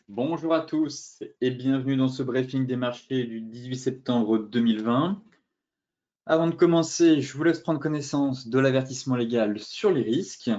Bonjour à tous et bienvenue dans ce briefing des marchés du 18 septembre 2020. Avant de commencer, je vous laisse prendre connaissance de l'avertissement légal sur les risques.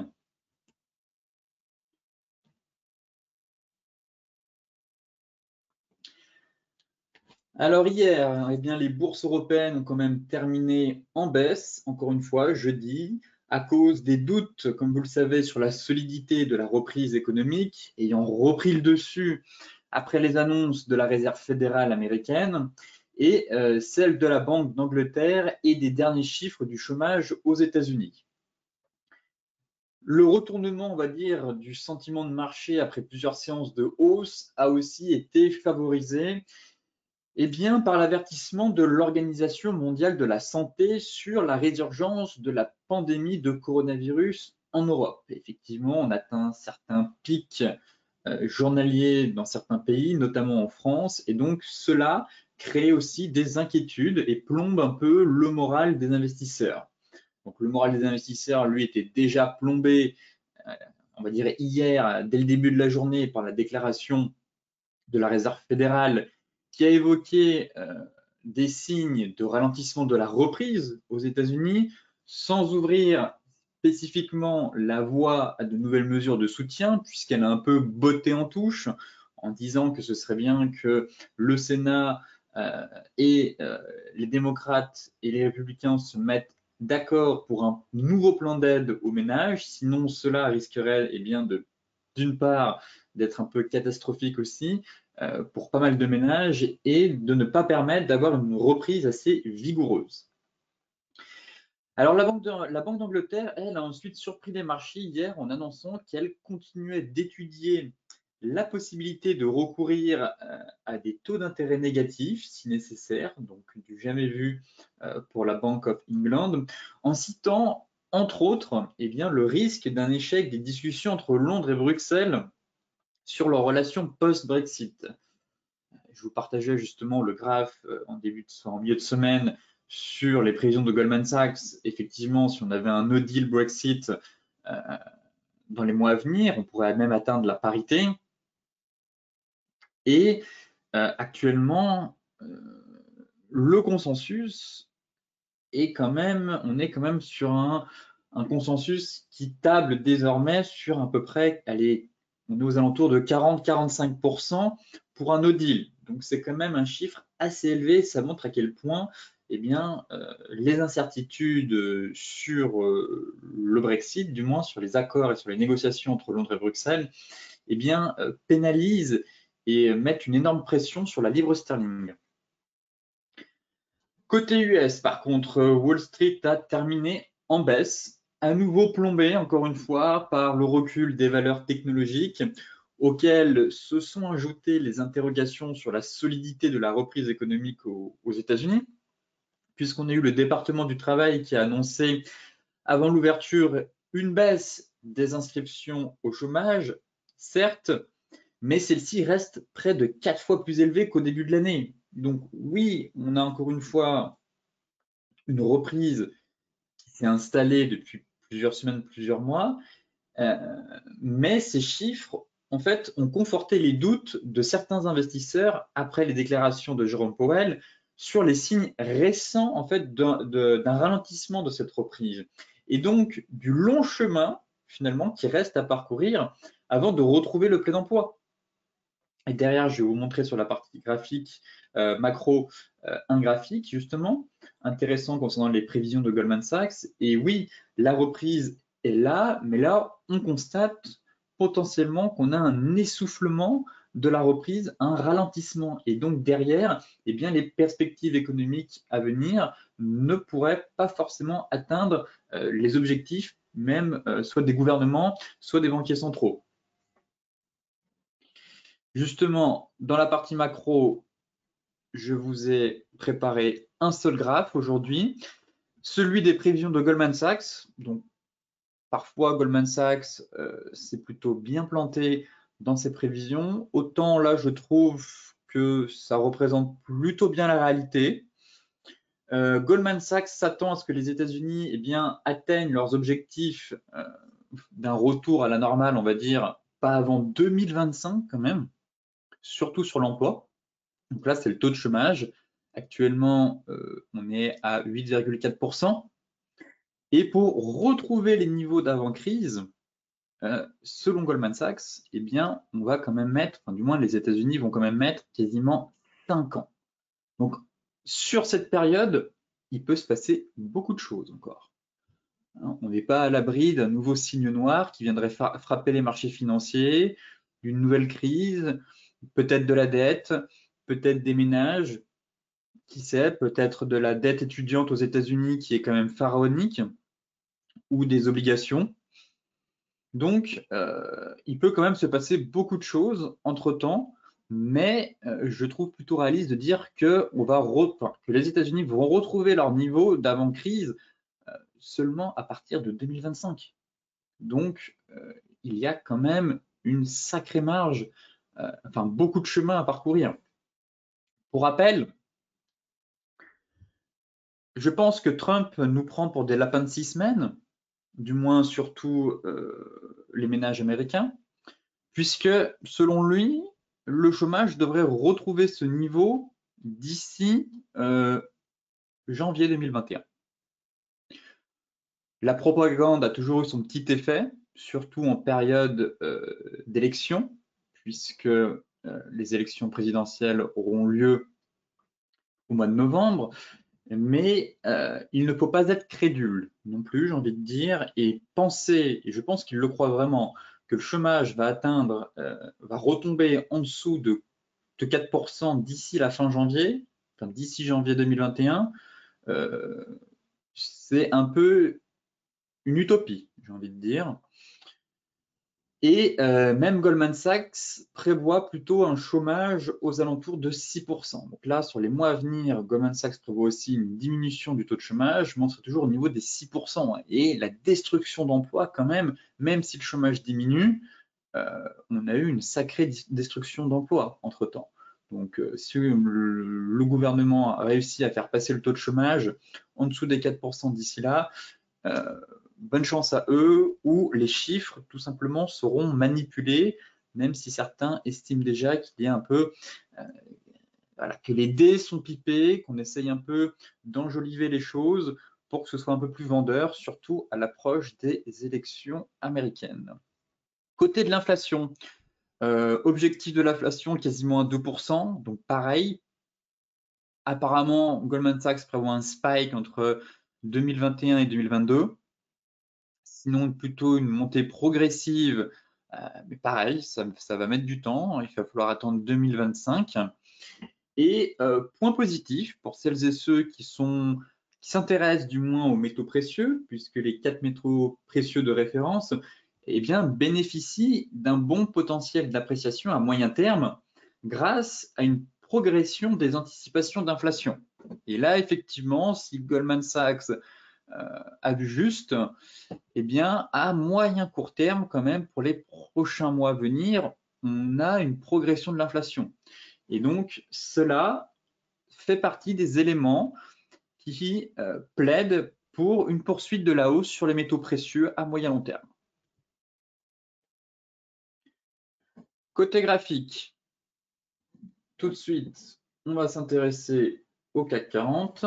Alors hier, les bourses européennes ont quand même terminé en baisse, encore une fois, jeudi, à cause des doutes, comme vous le savez, sur la solidité de la reprise économique, ayant repris le dessus après les annonces de la Réserve fédérale américaine et celle de la Banque d'Angleterre et des derniers chiffres du chômage aux États-Unis. Le retournement, on va dire, du sentiment de marché après plusieurs séances de hausse a aussi été favorisé par l'avertissement de l'Organisation mondiale de la santé sur la résurgence de la pandémie de coronavirus en Europe. Effectivement, on atteint certains pics journaliers dans certains pays, notamment en France, et donc cela crée aussi des inquiétudes et plombe un peu le moral des investisseurs. Donc le moral des investisseurs, lui, était déjà plombé, euh, on va dire hier, dès le début de la journée, par la déclaration de la Réserve fédérale qui a évoqué des signes de ralentissement de la reprise aux États-Unis, sans ouvrir spécifiquement la voie à de nouvelles mesures de soutien, puisqu'elle a un peu botté en touche en disant que ce serait bien que le Sénat et les démocrates et les républicains se mettent d'accord pour un nouveau plan d'aide aux ménages, sinon cela risquerait d'une part d'être un peu catastrophique aussi pour pas mal de ménages et de ne pas permettre d'avoir une reprise assez vigoureuse. Alors la Banque d'Angleterre, elle, a ensuite surpris les marchés hier en annonçant qu'elle continuait d'étudier la possibilité de recourir à des taux d'intérêt négatifs si nécessaire, donc du jamais vu pour la Bank of England, en citant entre autres le risque d'un échec des discussions entre Londres et Bruxelles sur leurs relations post-Brexit. Je vous partageais justement le graphe en milieu de semaine sur les prévisions de Goldman Sachs. Effectivement, si on avait un no deal Brexit euh, dans les mois à venir, on pourrait même atteindre la parité. Et actuellement, le consensus on est quand même sur un consensus qui table désormais sur à peu près, on est aux alentours de 40-45% pour un no deal. Donc c'est quand même un chiffre assez élevé. Ça montre à quel point les incertitudes sur le Brexit, du moins sur les accords et sur les négociations entre Londres et Bruxelles, pénalisent et mettent une énorme pression sur la livre sterling. Côté US, par contre, Wall Street a terminé en baisse, à nouveau plombé, encore une fois, par le recul des valeurs technologiques, auxquelles se sont ajoutées les interrogations sur la solidité de la reprise économique aux États-Unis, puisqu'on a eu le département du travail qui a annoncé avant l'ouverture une baisse des inscriptions au chômage, certes, mais celle-ci reste près de 4 fois plus élevée qu'au début de l'année. Donc oui, on a encore une fois une reprise qui s'est installée depuis plusieurs semaines, plusieurs mois, euh, mais ces chiffres, en fait, ont conforté les doutes de certains investisseurs après les déclarations de Jérôme Powell sur les signes récents en fait d'un ralentissement de cette reprise et donc du long chemin finalement qui reste à parcourir avant de retrouver le plein emploi. Et derrière, je vais vous montrer sur la partie graphique macro un graphique justement intéressant concernant les prévisions de Goldman Sachs. Et oui, la reprise est là, mais là, on constate potentiellement qu'on a un essoufflement de la reprise, un ralentissement. Et donc derrière, les perspectives économiques à venir ne pourraient pas forcément atteindre les objectifs, même soit des gouvernements, soit des banquiers centraux. Justement, dans la partie macro, je vous ai préparé un seul graphe aujourd'hui, celui des prévisions de Goldman Sachs. Donc, parfois, Goldman Sachs s'est plutôt bien planté dans ses prévisions. Autant là, je trouve que ça représente plutôt bien la réalité. Goldman Sachs s'attend à ce que les États-Unis atteignent leurs objectifs d'un retour à la normale, on va dire, pas avant 2025 quand même. surtout sur l'emploi. Donc là, c'est le taux de chômage. Actuellement, on est à 8,4%. Et pour retrouver les niveaux d'avant-crise, selon Goldman Sachs, eh bien, on va quand même mettre, enfin, du moins les États-Unis vont quand même mettre quasiment 5 ans. Donc, sur cette période, il peut se passer beaucoup de choses encore. On n'est pas à l'abri d'un nouveau signe noir qui viendrait frapper les marchés financiers, d'une nouvelle crise, peut-être de la dette, peut-être des ménages, qui sait, peut-être de la dette étudiante aux États-Unis qui est quand même pharaonique, ou des obligations. Donc, il peut quand même se passer beaucoup de choses entre-temps, mais je trouve plutôt réaliste de dire que les États-Unis vont retrouver leur niveau d'avant-crise seulement à partir de 2025. Donc, il y a quand même une sacrée marge, enfin beaucoup de chemin à parcourir. Pour rappel, je pense que Trump nous prend pour des lapins de 6 semaines, du moins surtout les ménages américains, puisque selon lui, le chômage devrait retrouver ce niveau d'ici janvier 2021. La propagande a toujours eu son petit effet, surtout en période d'élection, puisque les élections présidentielles auront lieu au mois de novembre, mais il ne faut pas être crédule non plus, j'ai envie de dire, et penser, et je pense qu'il le croit vraiment, que le chômage va retomber en dessous de 4% d'ici la fin janvier, enfin d'ici janvier 2021, c'est un peu une utopie, j'ai envie de dire. Et même Goldman Sachs prévoit plutôt un chômage aux alentours de 6%. Donc là, sur les mois à venir, Goldman Sachs prévoit aussi une diminution du taux de chômage, mais on sera toujours au niveau des 6%. Et la destruction d'emplois, quand même si le chômage diminue, on a eu une sacrée destruction d'emplois entre-temps. Donc, si le gouvernement a réussi à faire passer le taux de chômage en dessous des 4% d'ici là, bonne chance à eux, ou les chiffres tout simplement seront manipulés, même si certains estiment déjà qu'il y a un peu, que les dés sont pipés, qu'on essaye un peu d'enjoliver les choses pour que ce soit un peu plus vendeur, surtout à l'approche des élections américaines. Côté de l'inflation, objectif de l'inflation quasiment à 2%, donc pareil. Apparemment, Goldman Sachs prévoit un spike entre 2021 et 2022. Sinon, plutôt une montée progressive, mais pareil, ça va mettre du temps. Il va falloir attendre 2025. Et point positif pour celles et ceux qui s'intéressent du moins aux métaux précieux, puisque les 4 métaux précieux de référence bénéficient d'un bon potentiel d'appréciation à moyen terme grâce à une progression des anticipations d'inflation. Et là, effectivement, si Goldman Sachs a vu juste, eh bien, à moyen court terme, quand même, pour les prochains mois à venir, on a une progression de l'inflation. Et donc, cela fait partie des éléments qui plaident pour une poursuite de la hausse sur les métaux précieux à moyen long terme. Côté graphique, tout de suite, on va s'intéresser au CAC 40.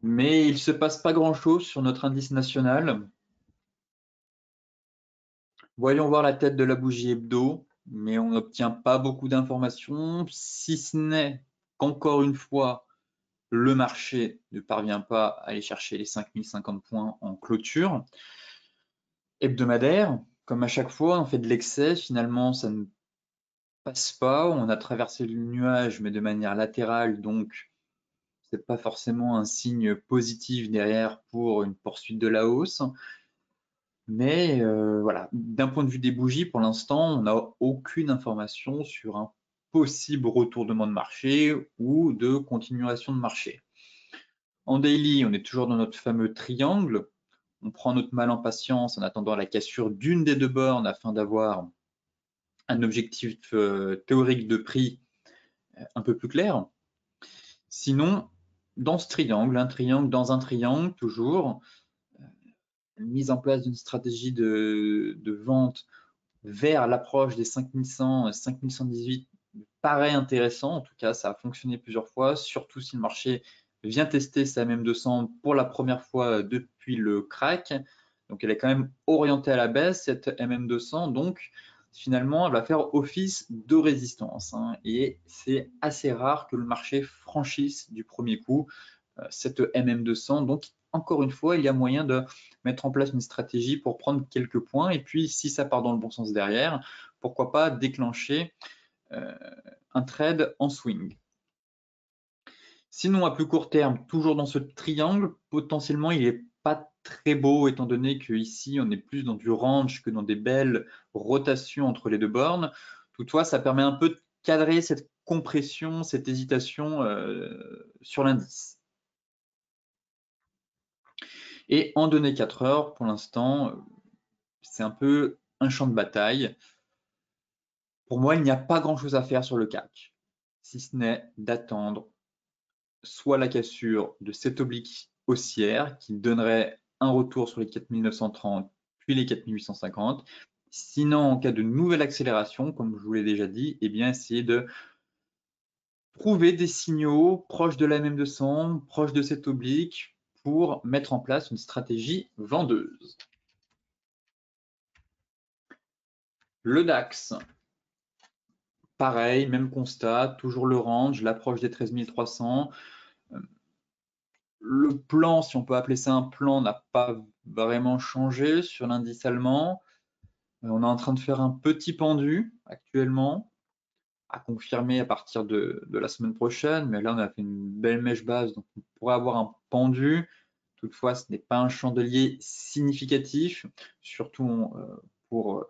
Mais il ne se passe pas grand-chose sur notre indice national. Voyons voir la tête de la bougie hebdo, mais on n'obtient pas beaucoup d'informations, si ce n'est qu'encore une fois, le marché ne parvient pas à aller chercher les 5050 points en clôture hebdomadaire. Comme à chaque fois, on fait de l'excès, finalement, ça ne passe pas. On a traversé le nuage, mais de manière latérale, donc c'est pas forcément un signe positif derrière pour une poursuite de la hausse. Mais voilà, d'un point de vue des bougies, pour l'instant, on n'a aucune information sur un possible retournement de marché ou de continuation de marché. En daily, on est toujours dans notre fameux triangle. On prend notre mal en patience en attendant la cassure d'une des deux bornes afin d'avoir un objectif théorique de prix un peu plus clair. Sinon, dans ce triangle, un triangle dans un triangle, toujours, mise en place d'une stratégie de vente vers l'approche des 5100, 5118 paraît intéressant. En tout cas, ça a fonctionné plusieurs fois, surtout si le marché vient tester sa MM200 pour la première fois depuis le crack. Donc, elle est quand même orientée à la baisse, cette MM200. Donc, finalement, elle va faire office de résistance. Et c'est assez rare que le marché franchisse du premier coup cette MM200. Donc, encore une fois, il y a moyen de mettre en place une stratégie pour prendre quelques points. Et puis, si ça part dans le bon sens derrière, pourquoi pas déclencher un trade en swing. Sinon, à plus court terme, toujours dans ce triangle, potentiellement, il n'est pas très beau, étant donné qu'ici, on est plus dans du range que dans des belles rotations entre les deux bornes. Toutefois, ça permet un peu de cadrer cette compression, cette hésitation sur l'indice. Et en données 4 heures, pour l'instant, c'est un peu un champ de bataille. Pour moi, il n'y a pas grand-chose à faire sur le CAC, si ce n'est d'attendre soit la cassure de cette oblique haussière qui donnerait un retour sur les 4930 puis les 4850. Sinon, en cas de nouvelle accélération, comme je vous l'ai déjà dit, eh bien, essayer de trouver des signaux proches de la MM200, proches de cette oblique, pour mettre en place une stratégie vendeuse. Le DAX, pareil, même constat, toujours le range, l'approche des 13 300. Le plan, si on peut appeler ça un plan, n'a pas vraiment changé sur l'indice allemand. On est en train de faire un petit pendu actuellement, à confirmer à partir de la semaine prochaine, mais là on a fait une belle mèche basse, donc on pourrait avoir un pendu. Toutefois, ce n'est pas un chandelier significatif, surtout pour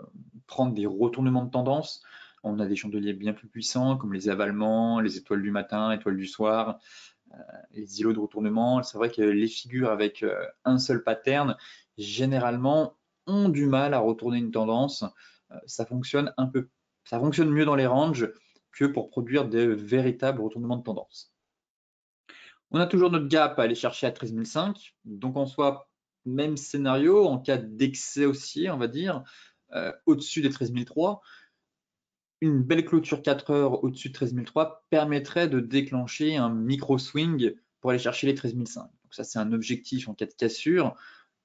prendre des retournements de tendance. On a des chandeliers bien plus puissants, comme les avalements, les étoiles du matin, étoiles du soir, les îlots de retournement. C'est vrai que les figures avec un seul pattern, généralement, ont du mal à retourner une tendance. Ça fonctionne mieux dans les ranges que pour produire des véritables retournements de tendance. On a toujours notre gap à aller chercher à 13 500. Donc en soi, même scénario, en cas d'excès haussier, on va dire, au-dessus des 13 300. Une belle clôture 4 heures au-dessus de 13 300 permettrait de déclencher un micro-swing pour aller chercher les 13 500. Donc ça, c'est un objectif en cas de cassure,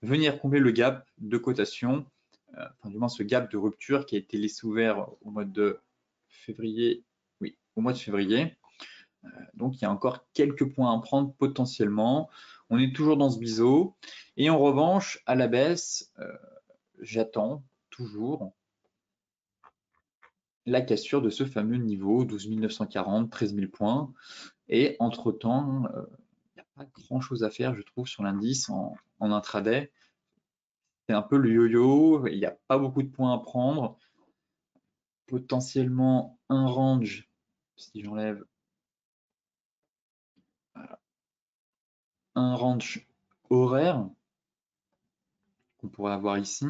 venir combler le gap de cotation, enfin du moins ce gap de rupture qui a été laissé ouvert au mois de février. Oui, au mois de février. Donc il y a encore quelques points à prendre potentiellement. On est toujours dans ce biseau. Et en revanche, à la baisse, j'attends toujours la cassure de ce fameux niveau 12 940, 13 000 points. Et entre-temps, il n'y a pas grand-chose à faire, je trouve, sur l'indice en intraday. C'est un peu le yo-yo, il n'y a pas beaucoup de points à prendre. Potentiellement un range, si j'enlève un range horaire qu'on pourrait avoir ici.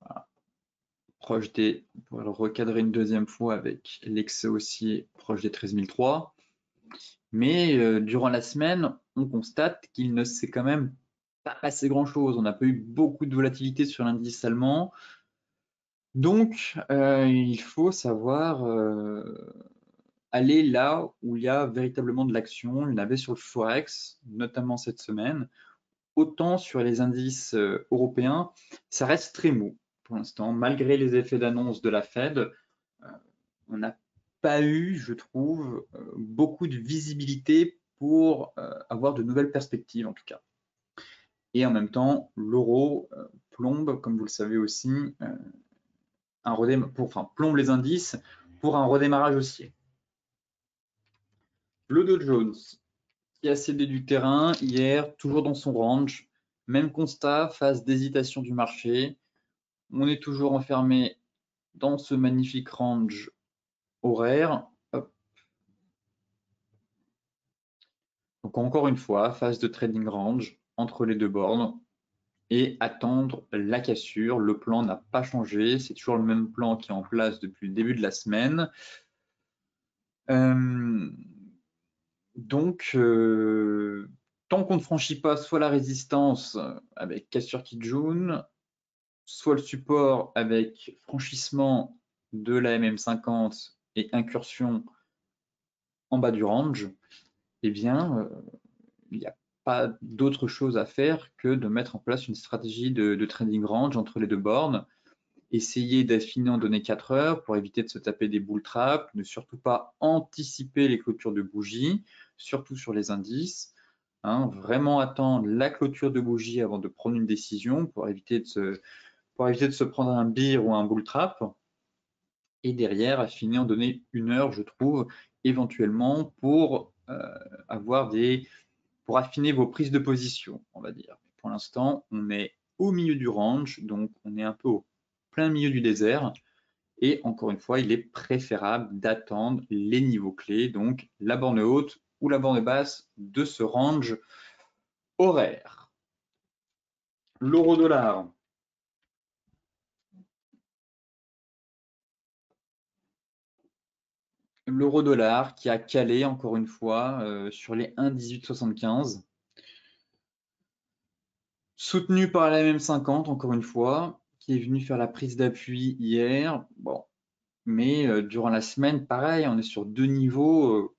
Voilà. Proche des, on pourrait le recadrer une deuxième fois avec l'excès haussier proche des 13 300. Mais durant la semaine, on constate qu'il ne s'est quand même pas passé grand-chose. On n'a pas eu beaucoup de volatilité sur l'indice allemand. Donc, il faut savoir aller là où il y a véritablement de l'action. Il y en avait sur le Forex, notamment cette semaine. Autant sur les indices européens, ça reste très mou pour l'instant. Malgré les effets d'annonce de la Fed, on n'a pas eu, je trouve, beaucoup de visibilité pour avoir de nouvelles perspectives en tout cas. Et en même temps, l'euro plombe, comme vous le savez aussi, plombe les indices pour un redémarrage haussier. Le Dow Jones, qui a cédé du terrain hier, toujours dans son range. Même constat, phase d'hésitation du marché. On est toujours enfermé dans ce magnifique range horaire. Hop. Donc encore une fois, phase de trading range entre les deux bornes et attendre la cassure. Le plan n'a pas changé, c'est toujours le même plan qui est en place depuis le début de la semaine. Donc, tant qu'on ne franchit pas soit la résistance avec cassure Kijun, soit le support avec franchissement de la MM50 et incursion en bas du range, eh bien, il n'y a pas d'autre chose à faire que de mettre en place une stratégie de trading range entre les deux bornes, essayer d'affiner en données 4 heures pour éviter de se taper des bull traps, ne surtout pas anticiper les clôtures de bougies, surtout sur les indices. Hein, vraiment attendre la clôture de bougie avant de prendre une décision pour éviter de se prendre un bear ou un bull trap. Et derrière, affiner en données 1 heure, je trouve, éventuellement pour pour affiner vos prises de position, on va dire. Pour l'instant, on est au milieu du range, donc on est un peu au plein milieu du désert. Et encore une fois, il est préférable d'attendre les niveaux clés, donc la borne haute ou la borne basse de ce range horaire. L'euro-dollar. L'euro-dollar qui a calé encore une fois sur les 1,1875. Soutenu par la MM50 encore une fois, qui est venu faire la prise d'appui hier. Bon, mais durant la semaine, pareil, on est sur deux niveaux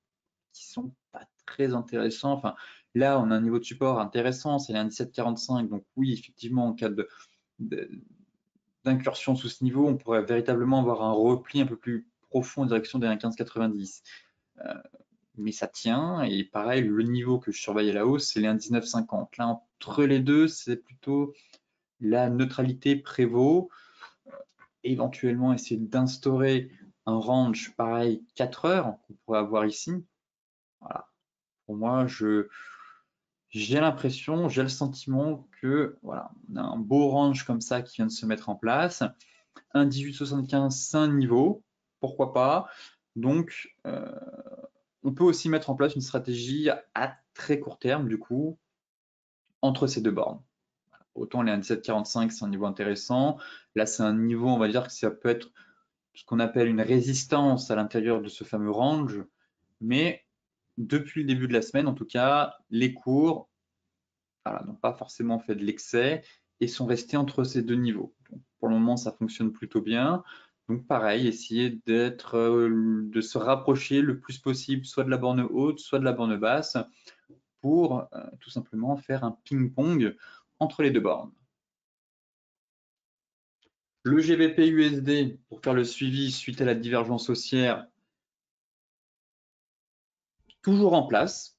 qui sont pas très intéressants. Enfin, là, on a un niveau de support intéressant, c'est les 1,1745. Donc oui, effectivement, en cas d'incursion sous ce niveau, on pourrait véritablement avoir un repli un peu plus profond en direction des 1,1590. Mais ça tient, et pareil, le niveau que je surveille à la hausse, c'est les 1,1950. Là, entre les deux, c'est plutôt la neutralité prévaut. Éventuellement, essayer d'instaurer un range pareil 4 heures qu'on pourrait avoir ici. Voilà. Pour moi, j'ai l'impression, j'ai le sentiment que voilà, on a un beau range comme ça qui vient de se mettre en place. Un 18,75, c'est un niveau, pourquoi pas. Donc, on peut aussi mettre en place une stratégie à très court terme, du coup, entre ces deux bornes. Autant les 1,1745, c'est un niveau intéressant. Là, c'est un niveau, on va dire que ça peut être ce qu'on appelle une résistance à l'intérieur de ce fameux range. Mais depuis le début de la semaine, en tout cas, les cours n'ont pas forcément fait de l'excès et sont restés entre ces deux niveaux. Donc, pour le moment, ça fonctionne plutôt bien. Donc pareil, essayer de se rapprocher le plus possible, soit de la borne haute, soit de la borne basse, pour tout simplement faire un ping-pong entre les deux bornes. Le GBP USD, pour faire le suivi suite à la divergence haussière, toujours en place.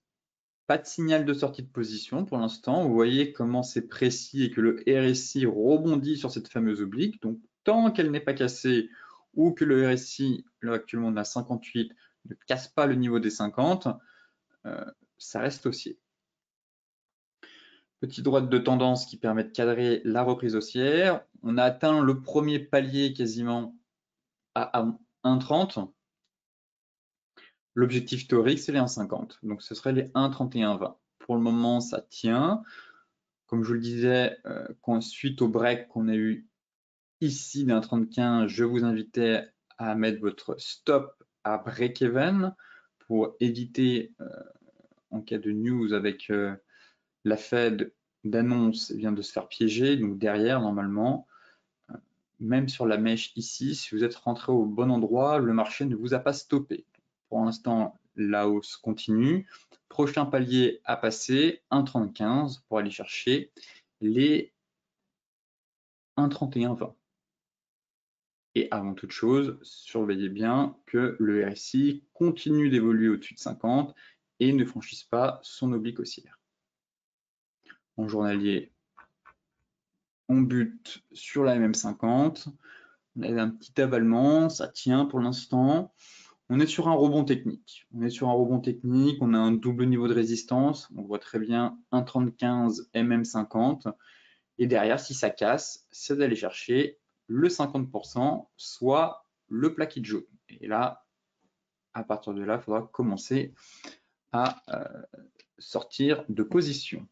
Pas de signal de sortie de position pour l'instant. Vous voyez comment c'est précis et que le RSI rebondit sur cette fameuse oblique. Donc, tant qu'elle n'est pas cassée ou que le RSI, là actuellement on a 58, ne casse pas le niveau des 50, ça reste haussier. Petite droite de tendance qui permet de cadrer la reprise haussière. On a atteint le premier palier quasiment à 1,30. L'objectif théorique, c'est les 1,50. Donc, ce serait les 1,31,20. Pour le moment, ça tient. Comme je vous le disais, suite au break qu'on a eu ici d'un 30-15, je vous invitais à mettre votre stop à break-even pour éviter, en cas de news avec la Fed d'annonce, de se faire piéger. Donc derrière, normalement, même sur la mèche ici, si vous êtes rentré au bon endroit, le marché ne vous a pas stoppé. Pour l'instant, la hausse continue. Prochain palier à passer, 1,30-15 pour aller chercher les 1,31,20. Et avant toute chose, surveillez bien que le RSI continue d'évoluer au-dessus de 50 et ne franchisse pas son oblique haussière. En journalier, on bute sur la MM50. On a un petit avalement, ça tient pour l'instant. On est sur un rebond technique. On a un double niveau de résistance. On voit très bien 1,30-15 MM50. Et derrière, si ça casse, c'est d'aller chercher le 50%, soit le plaquage jaune. Et là, à partir de là, il faudra commencer à sortir de position.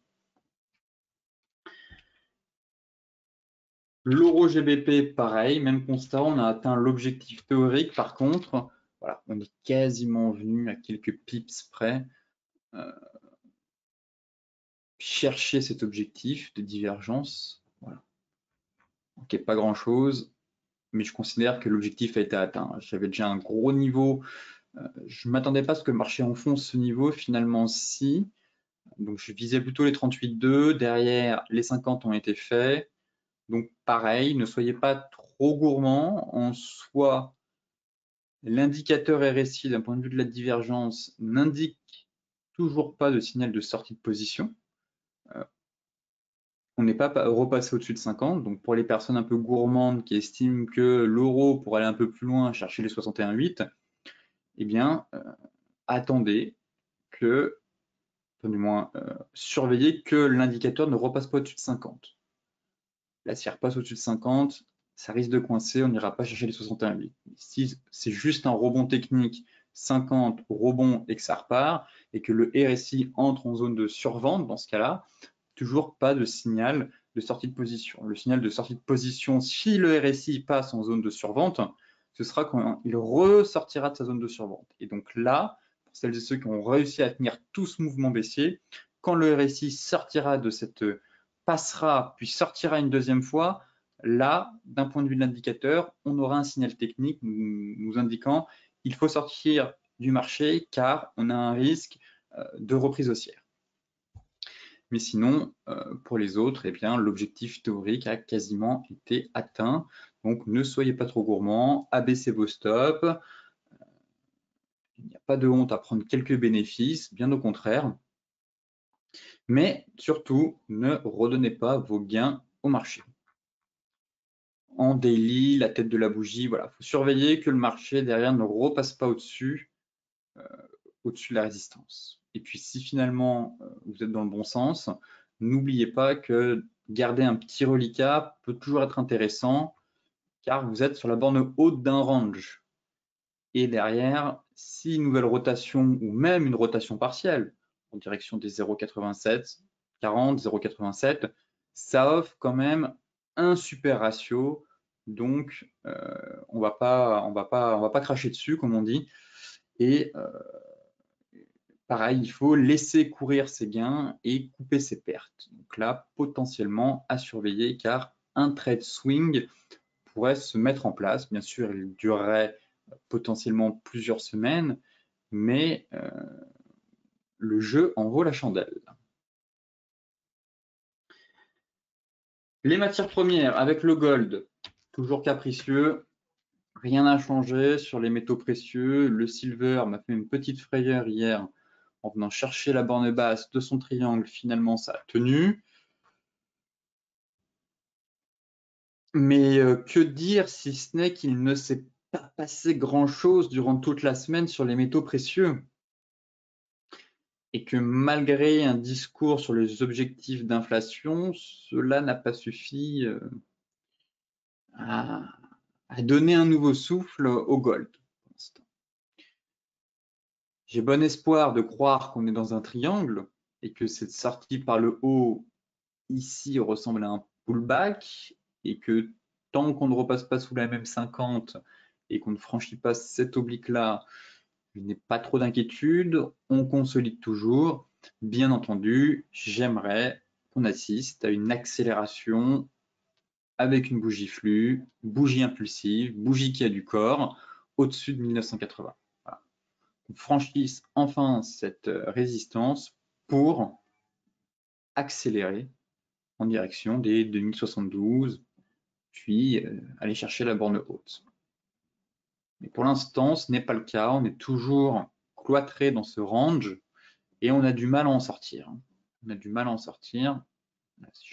L'euro GBP, pareil, même constat, on a atteint l'objectif théorique. Par contre, voilà, on est quasiment venu à quelques pips près chercher cet objectif de divergence. Voilà. Ok, pas grand-chose, mais je considère que l'objectif a été atteint. J'avais déjà un gros niveau. Je ne m'attendais pas à ce que le marché enfonce ce niveau. Finalement, si. Donc, je visais plutôt les 38,2. Derrière, les 50 ont été faits. Donc, pareil, ne soyez pas trop gourmand. En soi, l'indicateur RSI, d'un point de vue de la divergence, n'indique toujours pas de signal de sortie de position. On n'est pas repassé au-dessus de 50. Donc, pour les personnes un peu gourmandes qui estiment que l'euro, pour aller un peu plus loin, chercher les 61,8, eh bien, attendez que, enfin, du moins, surveillez que l'indicateur ne repasse pas au-dessus de 50. Là, s'il repasse au-dessus de 50, ça risque de coincer, on n'ira pas chercher les 61,8. Si c'est juste un rebond technique, 50 rebond et que ça repart, et que le RSI entre en zone de survente, dans ce cas-là, toujours pas de signal de sortie de position. Le signal de sortie de position, si le RSI passe en zone de survente, ce sera quand il ressortira de sa zone de survente. Et donc là, pour celles et ceux qui ont réussi à tenir tout ce mouvement baissier, quand le RSI sortira de cette passera, puis sortira une deuxième fois, là, d'un point de vue de l'indicateur, on aura un signal technique nous indiquant qu'il faut sortir du marché car on a un risque de reprise haussière. Mais sinon, pour les autres, eh bien, l'objectif théorique a quasiment été atteint. Donc, ne soyez pas trop gourmands, abaissez vos stops. Il n'y a pas de honte à prendre quelques bénéfices, bien au contraire. Mais surtout, ne redonnez pas vos gains au marché. En daily, la tête de la bougie, voilà, il faut surveiller que le marché derrière ne repasse pas au-dessus de la résistance. Et puis si finalement vous êtes dans le bon sens, n'oubliez pas que garder un petit reliquat peut toujours être intéressant car vous êtes sur la borne haute d'un range. Et derrière, si une nouvelle rotation ou même une rotation partielle en direction des 0,87, 40, 0,87, ça offre quand même un super ratio. Donc, on va pas cracher dessus, comme on dit. Et pareil, il faut laisser courir ses gains et couper ses pertes. Donc là, potentiellement à surveiller, car un trade swing pourrait se mettre en place. Bien sûr, il durerait potentiellement plusieurs semaines, mais le jeu en vaut la chandelle. Les matières premières avec le gold, toujours capricieux, rien n'a changé sur les métaux précieux. Le silver m'a fait une petite frayeur hier en venant chercher la borne basse de son triangle. Finalement, ça a tenu. Mais que dire si ce n'est qu'il ne s'est pas passé grand-chose durant toute la semaine sur les métaux précieux et que malgré un discours sur les objectifs d'inflation, cela n'a pas suffi à donner un nouveau souffle au gold. J'ai bon espoir de croire qu'on est dans un triangle et que cette sortie par le haut ici ressemble à un pullback et que tant qu'on ne repasse pas sous la MM50 et qu'on ne franchit pas cet oblique-là, je n'ai pas trop d'inquiétude, on consolide toujours. Bien entendu, j'aimerais qu'on assiste à une accélération avec une bougie flux, bougie impulsive, bougie qui a du corps, au-dessus de 1980. Voilà. On franchisse enfin cette résistance pour accélérer en direction des 2072, puis aller chercher la borne haute. Mais pour l'instant, ce n'est pas le cas. On est toujours cloîtré dans ce range et on a du mal à en sortir. On a du mal à en sortir. Là, si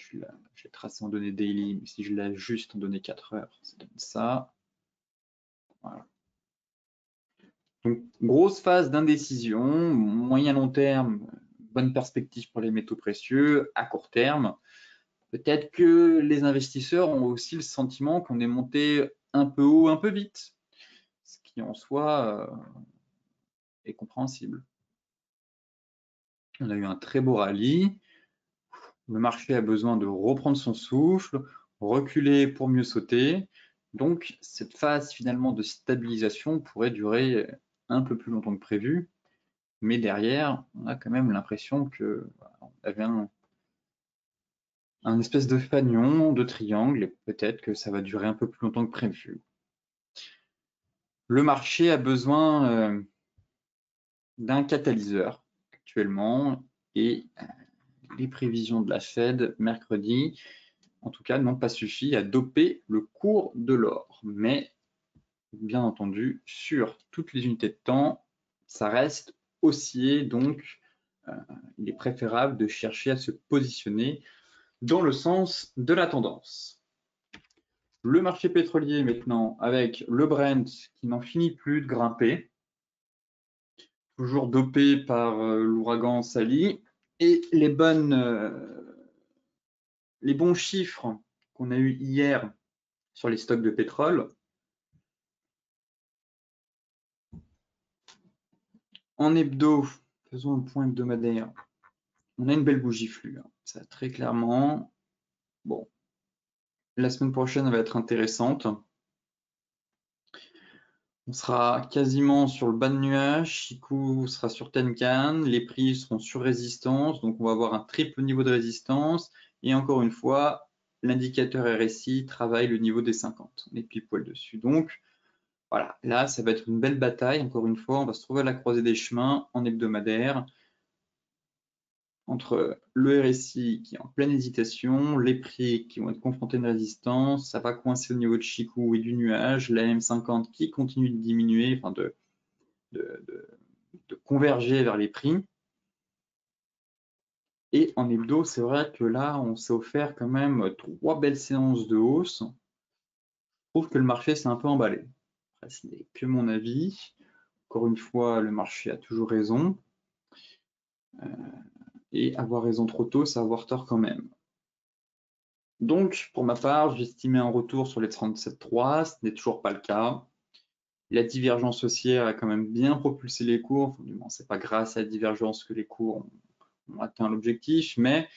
j'ai tracé en données daily, mais si je l'ajuste en données 4 heures, ça donne ça. Voilà. Donc, grosse phase d'indécision, moyen-long terme, bonne perspective pour les métaux précieux, à court terme. Peut-être que les investisseurs ont aussi le sentiment qu'on est monté un peu haut, un peu vite, ce qui en soi est compréhensible. On a eu un très beau rallye. Le marché a besoin de reprendre son souffle, reculer pour mieux sauter. Donc, cette phase finalement de stabilisation pourrait durer un peu plus longtemps que prévu. Mais derrière, on a quand même l'impression que on avait un espèce de fanion, de triangle, et peut-être que ça va durer un peu plus longtemps que prévu. Le marché a besoin d'un catalyseur actuellement, et les prévisions de la Fed mercredi, en tout cas, n'ont pas suffi à doper le cours de l'or. Mais, bien entendu, sur toutes les unités de temps, ça reste haussier, donc il est préférable de chercher à se positionner dans le sens de la tendance. Le marché pétrolier maintenant, avec le Brent qui n'en finit plus de grimper, toujours dopé par l'ouragan Sally, et les bons chiffres qu'on a eu hier sur les stocks de pétrole. En hebdo, faisons un point hebdomadaire. On a une belle bougie flux, hein. Ça très clairement. Bon, la semaine prochaine va être intéressante. On sera quasiment sur le bas de nuage. Chikou sera sur Tenkan. Les prix seront sur résistance. Donc, on va avoir un triple niveau de résistance. Et encore une fois, l'indicateur RSI travaille le niveau des 50. On est pile poil dessus. Donc, voilà. Là, ça va être une belle bataille. Encore une fois, on va se trouver à la croisée des chemins en hebdomadaire, entre le RSI qui est en pleine hésitation, les prix qui vont être confrontés à une résistance, ça va coincer au niveau de Chikou et du nuage, la M50 qui continue de diminuer, enfin de converger vers les prix. Et en hebdo, c'est vrai que là, on s'est offert quand même 3 belles séances de hausse. Je trouve que le marché s'est un peu emballé. Après, ce n'est que mon avis. Encore une fois, le marché a toujours raison. Et avoir raison trop tôt, c'est avoir tort quand même. Donc, pour ma part, j'estimais un retour sur les 37,3, ce n'est toujours pas le cas. La divergence haussière a quand même bien propulsé les cours. Enfin, du moins, c'est pas grâce à la divergence que les cours ont atteint l'objectif, mais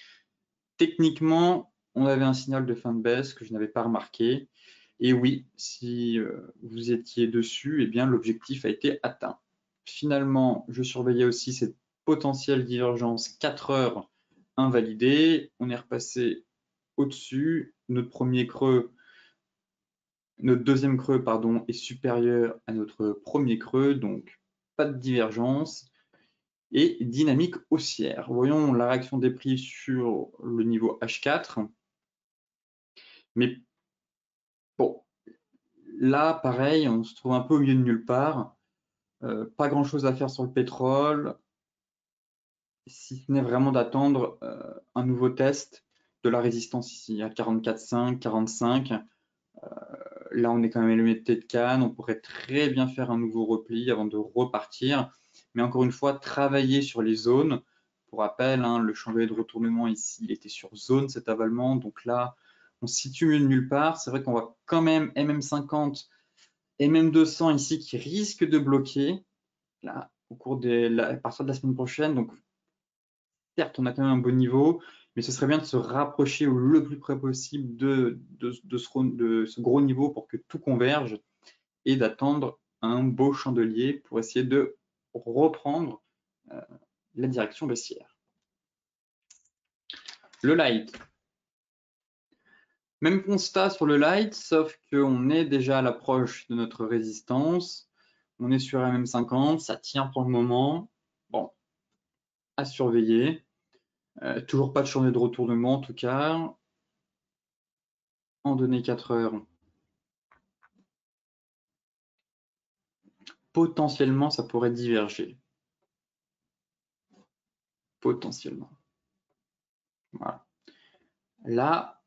techniquement, on avait un signal de fin de baisse que je n'avais pas remarqué. Et oui, si vous étiez dessus, eh bien l'objectif a été atteint. Finalement, je surveillais aussi cette potentielle divergence 4 heures invalidée. On est repassé au-dessus. Notre deuxième creux, pardon, est supérieur à notre premier creux, donc pas de divergence et dynamique haussière. Voyons la réaction des prix sur le niveau H4. Mais bon, là, pareil, on se trouve un peu au milieu de nulle part. Pas grand-chose à faire sur le pétrole, si ce n'est vraiment d'attendre un nouveau test de la résistance ici à 44,5, 45. Là, on est quand même limité de Cannes. On pourrait très bien faire un nouveau repli avant de repartir. Mais encore une fois, travailler sur les zones. Pour rappel, hein, le chandelier de retournement ici, il était sur zone cet avalement. Donc là, on se situe mieux de nulle part. C'est vrai qu'on voit quand même MM50 et MM200 ici qui risquent de bloquer là, à partir de la semaine prochaine. Donc, certes, on a quand même un bon niveau, mais ce serait bien de se rapprocher le plus près possible de ce gros niveau pour que tout converge et d'attendre un beau chandelier pour essayer de reprendre la direction baissière. Le light. Même constat sur le light, sauf qu'on est déjà à l'approche de notre résistance. On est sur MM50, ça tient pour le moment. Bon, à surveiller. Toujours pas de journée de retournement en tout cas. En données 4 heures. Potentiellement, ça pourrait diverger. Potentiellement. Voilà. Là,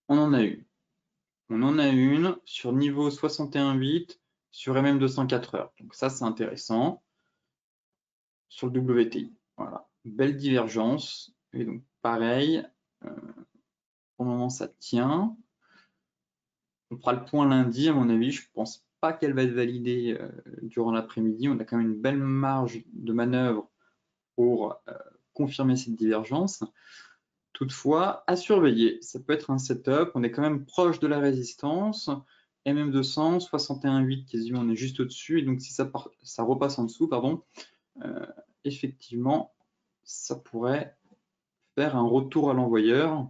on en a une. On en a une sur niveau 61,8 sur MM204 heures. Donc ça, c'est intéressant. Sur le WTI. Voilà. Belle divergence. Et donc, pareil, pour le moment, ça tient. On fera le point lundi, à mon avis. Je ne pense pas qu'elle va être validée durant l'après-midi. On a quand même une belle marge de manœuvre pour confirmer cette divergence. Toutefois, à surveiller, ça peut être un setup, on est quand même proche de la résistance, MM200, 61,8 quasiment, on est juste au-dessus, et donc si ça repasse en dessous, pardon, effectivement, ça pourrait faire un retour à l'envoyeur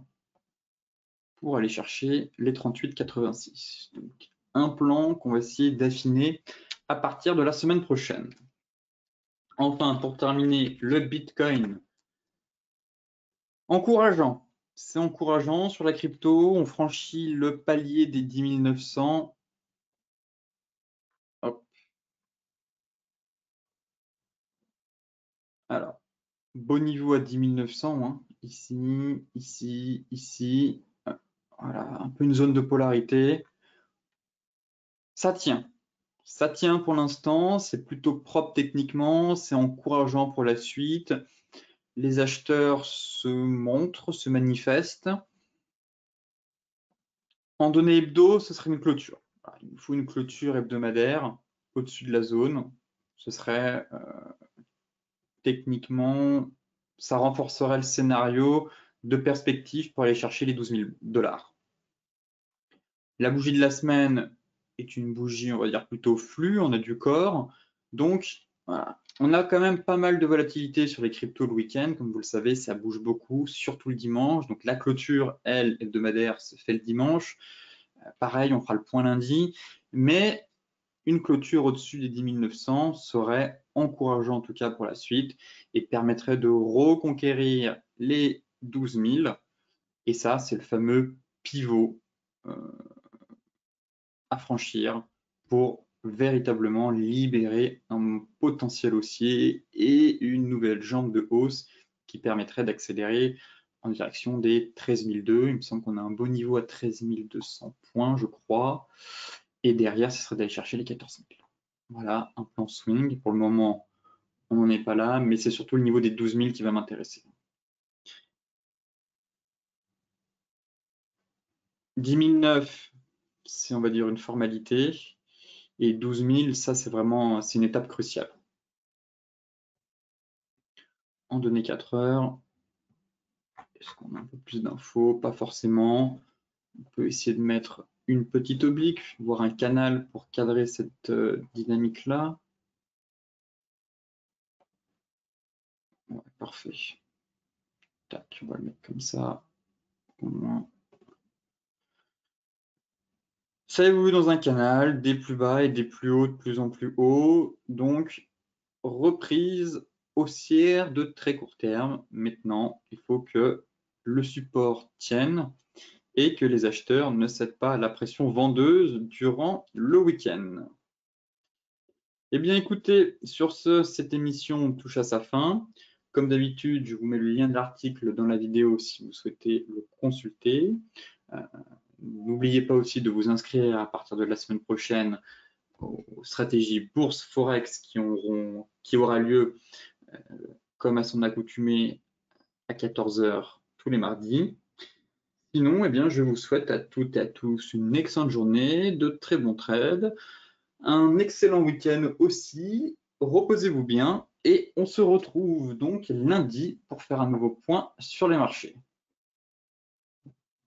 pour aller chercher les 38,86. Donc, un plan qu'on va essayer d'affiner à partir de la semaine prochaine. Enfin, pour terminer, le Bitcoin. Encourageant. C'est encourageant sur la crypto. On franchit le palier des 10 900. Hop. Alors, beau niveau à 10 900. Hein. Ici, ici, ici. Voilà, un peu une zone de polarité. Ça tient. Ça tient pour l'instant. C'est plutôt propre techniquement. C'est encourageant pour la suite. Les acheteurs se montrent, se manifestent. En données hebdo, ce serait une clôture. Il faut une clôture hebdomadaire au-dessus de la zone. Ce serait techniquement, ça renforcerait le scénario de perspective pour aller chercher les 12 000 $. La bougie de la semaine est une bougie, on va dire, plutôt flux, on a du corps. Donc, voilà. On a quand même pas mal de volatilité sur les cryptos le week-end. Comme vous le savez, ça bouge beaucoup, surtout le dimanche. Donc, la clôture, elle, hebdomadaire, se fait le dimanche. Pareil, on fera le point lundi. Mais une clôture au-dessus des 10 900 serait encourageant en tout cas pour la suite et permettrait de reconquérir les 12 000. Et ça, c'est le fameux pivot à franchir pour véritablement libérer un potentiel haussier et une nouvelle jambe de hausse qui permettrait d'accélérer en direction des 13 200. Il me semble qu'on a un beau niveau à 13 200 points, je crois. Et derrière, ce serait d'aller chercher les 14 000. Voilà, un plan swing. Pour le moment, on n'en est pas là, mais c'est surtout le niveau des 12 000 qui va m'intéresser. 10 009, c'est, on va dire, une formalité. Et 12 000, ça, c'est vraiment, c'est une étape cruciale. En données 4 heures, est-ce qu'on a un peu plus d'infos? Pas forcément. On peut essayer de mettre une petite oblique, voire un canal pour cadrer cette dynamique-là. Ouais, parfait. Tac, on va le mettre comme ça. Au moins. Ça évolue dans un canal, des plus bas et des plus hauts de plus en plus hauts. Donc, reprise haussière de très court terme. Maintenant, il faut que le support tienne et que les acheteurs ne cèdent pas à la pression vendeuse durant le week-end. Eh bien, écoutez, sur ce, cette émission touche à sa fin. Comme d'habitude, je vous mets le lien de l'article dans la vidéo si vous souhaitez le consulter. N'oubliez pas aussi de vous inscrire à partir de la semaine prochaine aux stratégies bourse forex qui aura lieu comme à son accoutumée à 14 h tous les mardis. Sinon, eh bien, je vous souhaite à toutes et à tous une excellente journée, de très bons trades, un excellent week-end aussi. Reposez-vous bien et on se retrouve donc lundi pour faire un nouveau point sur les marchés.